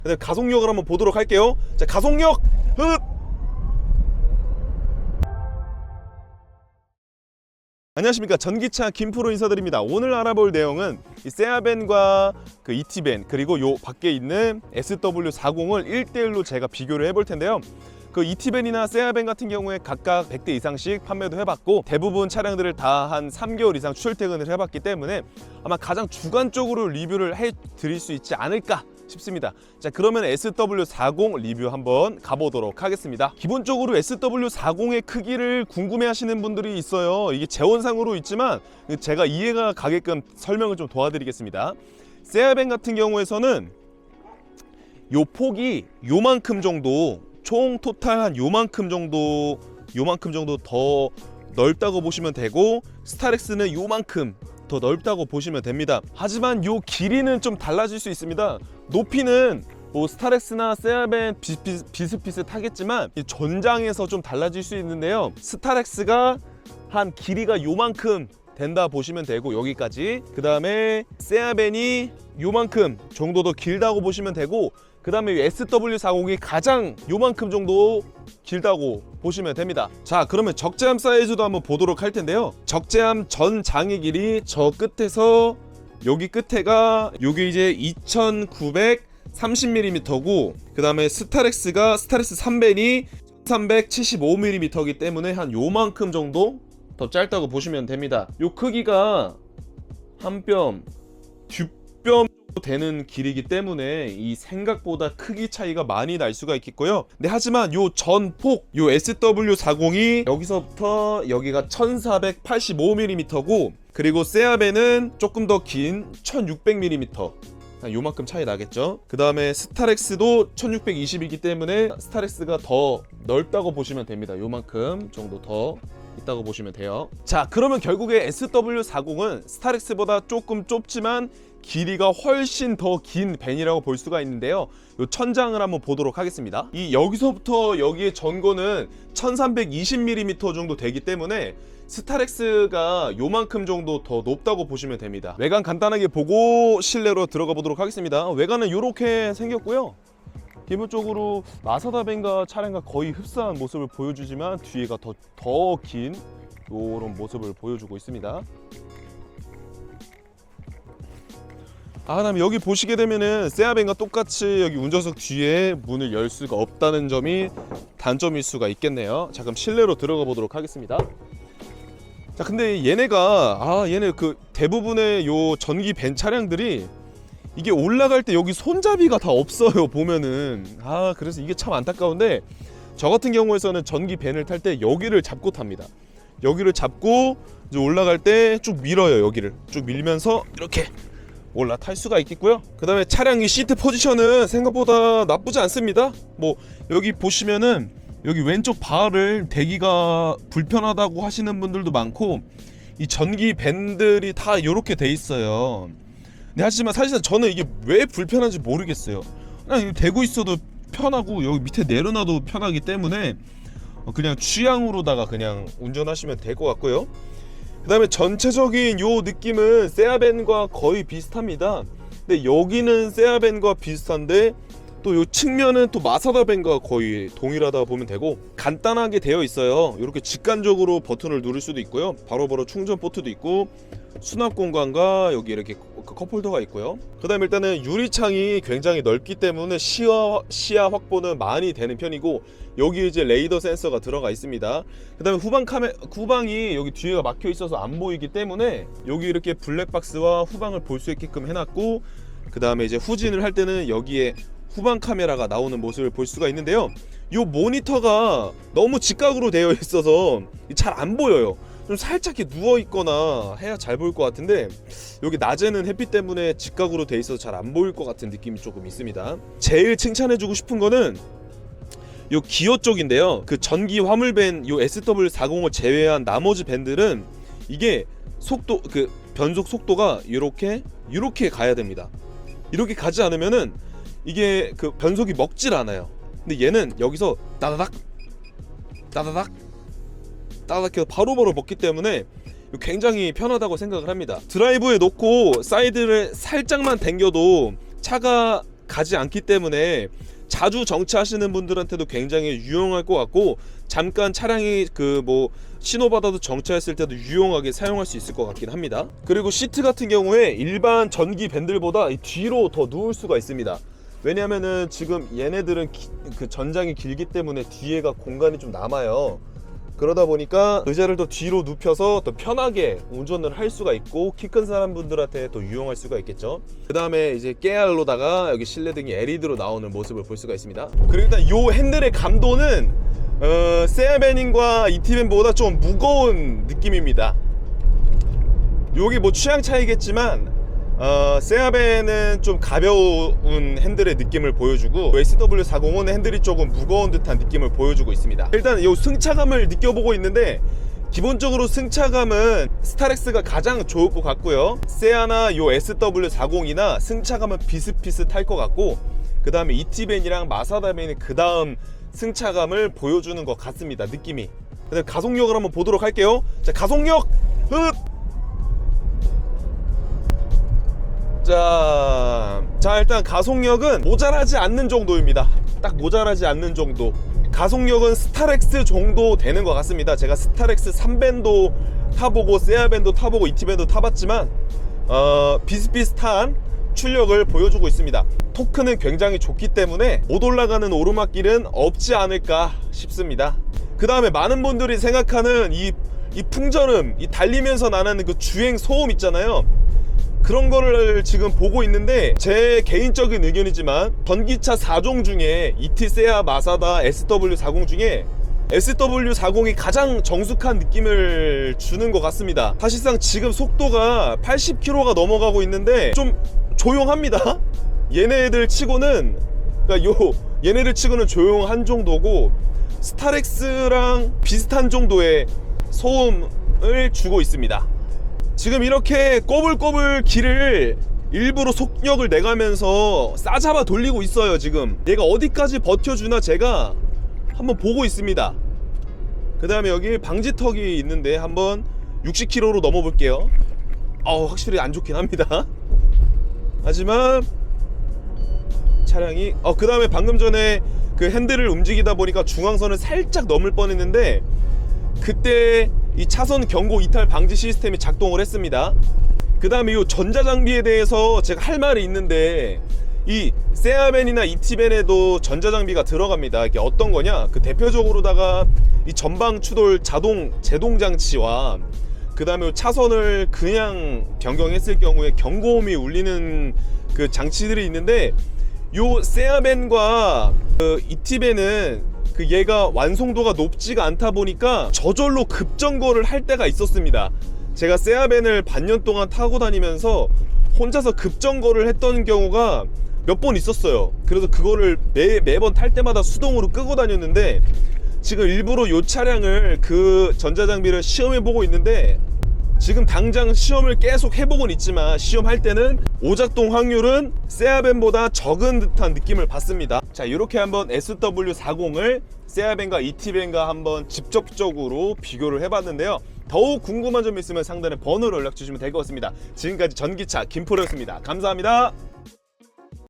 근데 가속력을 한번 보도록 할게요. 자, 가속력 흡! 안녕하십니까, 전기차 김프로 인사드립니다. 오늘 알아볼 내용은 이 세아벤과 그 이티벤 그리고 요 밖에 있는 SW40을 1대1로 제가 비교를 해볼 텐데요. 그 이티벤이나 세아벤 같은 경우에 각각 100대 이상씩 판매도 해봤고, 대부분 차량들을 다 한 3개월 이상 출퇴근을 해봤기 때문에 아마 가장 주관적으로 리뷰를 해드릴 수 있지 않을까 싶습니다. 자, 그러면 SW40 리뷰 한번 가보도록 하겠습니다. 기본적으로 SW40의 크기를 궁금해 하시는 분들이 있어요. 이게 재원상으로 있지만 제가 이해가 가게끔 설명을 좀 도와드리겠습니다. 세아벤 같은 경우에서는 요 폭이 요만큼 정도, 총 토탈 한 요만큼 정도 더 넓다고 보시면 되고, 스타렉스는 요만큼 더 넓다고 보시면 됩니다. 하지만 요 길이는 좀 달라질 수 있습니다. 높이는 뭐 스타렉스나 세아벤 비슷비슷하겠지만 전장에서 좀 달라질 수 있는데요. 스타렉스가 한 길이가 요만큼 된다 보시면 되고, 여기까지. 그 다음에 세아벤이 요만큼 정도 더 길다고 보시면 되고, 그 다음에 SW40이 가장 요만큼 정도 길다고 보시면 됩니다. 자, 그러면 적재함 사이즈도 한번 보도록 할 텐데요. 적재함 전 장의 길이 저 끝에서 여기 끝에가 요게 이제 2930mm고, 그 다음에 스타렉스 3벤이 1375mm이기 때문에 한 요만큼 정도 더 짧다고 보시면 됩니다. 요 크기가 한 뼘, 뒷뼘 되는 길이기 때문에 이 생각보다 크기 차이가 많이 날 수가 있겠고요. 네, 하지만 요 전폭, 요 SW40이 여기서부터 여기가 1485mm고, 그리고 세아벤은 조금 더 긴 1600mm, 요만큼 차이 나겠죠. 그 다음에 스타렉스도 1620이기 때문에 스타렉스가 더 넓다고 보시면 됩니다. 요만큼 정도 더 있다고 보시면 돼요. 자, 그러면 결국에 SW40은 스타렉스보다 조금 좁지만 길이가 훨씬 더 긴 벤이라고 볼 수가 있는데요. 요 천장을 한번 보도록 하겠습니다. 이 여기서부터 여기의 전고는 1320mm 정도 되기 때문에 스타렉스가 요만큼 정도 더 높다고 보시면 됩니다. 외관 간단하게 보고 실내로 들어가 보도록 하겠습니다. 외관은 이렇게 생겼고요. 기본적으로 마사다벤과 차량과 거의 흡사한 모습을 보여주지만 뒤에가 더 긴 이런 모습을 보여주고 있습니다. 그다음에 여기 보시게 되면은 세아벤과 똑같이 여기 운전석 뒤에 문을 열 수가 없다는 점이 단점일 수가 있겠네요. 자, 그럼 실내로 들어가 보도록 하겠습니다. 자, 근데 얘네가 얘네 그 대부분의 요 전기 벤 차량들이 이게 올라갈 때 여기 손잡이가 다 없어요. 보면은 그래서 이게 참 안타까운데, 저 같은 경우에서는 전기 벤을 탈 때 여기를 잡고 탑니다. 여기를 잡고 이제 올라갈 때 쭉 밀어요. 여기를 쭉 밀면서 이렇게 올라탈 수가 있겠고요. 그 다음에 차량 이 시트 포지션은 생각보다 나쁘지 않습니다. 뭐 여기 보시면은 여기 왼쪽 바를 대기가 불편하다고 하시는 분들도 많고, 이 전기 밴들이 다 이렇게 돼 있어요. 근데 하지만 사실은 저는 이게 왜 불편한지 모르겠어요. 그냥 대고 있어도 편하고 여기 밑에 내려놔도 편하기 때문에 그냥 취향으로다가 그냥 운전하시면 될 것 같고요. 그 다음에 전체적인 요 느낌은 세아벤과 거의 비슷합니다. 근데 여기는 세아벤과 비슷한데 또 요 측면은 또 마사다벤과 거의 동일하다 보면 되고, 간단하게 되어 있어요. 이렇게 직관적으로 버튼을 누를 수도 있고요. 바로바로 충전 포트도 있고, 수납 공간과 여기 이렇게 컵홀더가 있고요. 그 다음에 일단은 유리창이 굉장히 넓기 때문에 시야 확보는 많이 되는 편이고, 여기 이제 레이더 센서가 들어가 있습니다. 그 다음에 후방이 여기 뒤에가 막혀 있어서 안 보이기 때문에 여기 이렇게 블랙박스와 후방을 볼 수 있게끔 해놨고, 그 다음에 이제 후진을 할 때는 여기에 후방 카메라가 나오는 모습을 볼 수가 있는데요. 이 모니터가 너무 직각으로 되어 있어서 잘 안 보여요. 좀 살짝 이렇게 누워 있거나 해야 잘 보일 것 같은데, 여기 낮에는 햇빛 때문에 직각으로 되어 있어서 잘 안 보일 것 같은 느낌이 조금 있습니다. 제일 칭찬해주고 싶은 거는 요 기어 쪽인데요. 그 전기 화물밴 요 SW40을 제외한 나머지 밴들은 이게 속도, 그 변속 속도가 이렇게 가야 됩니다. 이렇게 가지 않으면은 이게 그 변속이 먹질 않아요. 근데 얘는 여기서 따다닥 해서 바로바로 먹기 때문에 굉장히 편하다고 생각을 합니다. 드라이브에 놓고 사이드를 살짝만 당겨도 차가 가지 않기 때문에 자주 정차하시는 분들한테도 굉장히 유용할 것 같고, 잠깐 차량이 신호받아도 정차했을 때도 유용하게 사용할 수 있을 것 같긴 합니다. 그리고 시트 같은 경우에 일반 전기 밴들보다 뒤로 더 누울 수가 있습니다. 왜냐면은 지금 얘네들은 그 전장이 길기 때문에 뒤에가 공간이 좀 남아요. 그러다 보니까 의자를 더 뒤로 눕혀서 더 편하게 운전을 할 수가 있고, 키 큰 사람분들한테 더 유용할 수가 있겠죠. 그 다음에 이제 깨알로다가 여기 실내등이 LED로 나오는 모습을 볼 수가 있습니다. 그리고 일단 요 핸들의 감도는 세아벤과 이티벤보다 좀 무거운 느낌입니다. 요게 뭐 취향 차이겠지만 세아벤은 좀 가벼운 핸들의 느낌을 보여주고, SW40은 핸들이 조금 무거운 듯한 느낌을 보여주고 있습니다. 일단 이 승차감을 느껴보고 있는데, 기본적으로 승차감은 스타렉스가 가장 좋을 것 같고요. 세아나 요 SW40이나 승차감은 비슷비슷할 것 같고, 그 다음에 이티벤이랑 마사다벤이 그 다음 승차감을 보여주는 것 같습니다. 느낌이. 그다음 가속력을 한번 보도록 할게요. 자, 가속력! 자, 일단 가속력은 모자라지 않는 정도입니다. 딱 모자라지 않는 정도. 가속력은 스타렉스 정도 되는 것 같습니다. 제가 스타렉스 3밴도 타보고 세아밴도 타보고 이티밴도 타봤지만 비슷비슷한 출력을 보여주고 있습니다. 토크는 굉장히 좋기 때문에 못 올라가는 오르막길은 없지 않을까 싶습니다. 그 다음에 많은 분들이 생각하는 이 풍절음, 이 달리면서 나는 그 주행 소음 있잖아요. 그런 거를 지금 보고 있는데, 제 개인적인 의견이지만 전기차 4종 중에 이티, 세아, 마사다, SW40 중에 SW40이 가장 정숙한 느낌을 주는 것 같습니다. 사실상 지금 속도가 80km가 넘어가고 있는데 좀 조용합니다. 얘네들 치고는 얘네들 치고는 조용한 정도고, 스타렉스랑 비슷한 정도의 소음을 주고 있습니다. 지금 이렇게 꼬불꼬불 길을 일부러 속력을 내가면서 싸잡아 돌리고 있어요. 지금 얘가 어디까지 버텨주나 제가 한번 보고 있습니다. 그 다음에 여기 방지턱이 있는데 한번 60km로 넘어볼게요. 확실히 안 좋긴 합니다. 하지만 차량이 그 다음에 방금 전에 그 핸들을 움직이다 보니까 중앙선을 살짝 넘을 뻔했는데, 그때 이 차선 경고 이탈 방지 시스템이 작동을 했습니다. 그 다음에 이 전자장비에 대해서 제가 할 말이 있는데, 이 세아벤이나 이티벤에도 전자장비가 들어갑니다. 이게 어떤 거냐, 그 대표적으로다가 이 전방 추돌 자동 제동 장치와 그 다음에 차선을 그냥 변경했을 경우에 경고음이 울리는 그 장치들이 있는데, 요 세아벤과 이티벤은 얘가 완성도가 높지가 않다 보니까 저절로 급정거를 할 때가 있었습니다. 제가 세아벤을 반년 동안 타고 다니면서 혼자서 급정거를 했던 경우가 몇 번 있었어요. 그래서 그거를 매번 탈 때마다 수동으로 끄고 다녔는데, 지금 일부러 요 차량을 그 전자장비를 시험해보고 있는데, 지금 당장 시험을 계속 해보곤 있지만 시험할 때는 오작동 확률은 세아벤보다 적은 듯한 느낌을 받습니다. 자, 이렇게 한번 SW40을 세아벤과 이티벤과 한번 직접적으로 비교를 해봤는데요. 더욱 궁금한 점 있으면 상단에 번호로 연락 주시면 될 것 같습니다. 지금까지 전기차 김포로였습니다. 감사합니다.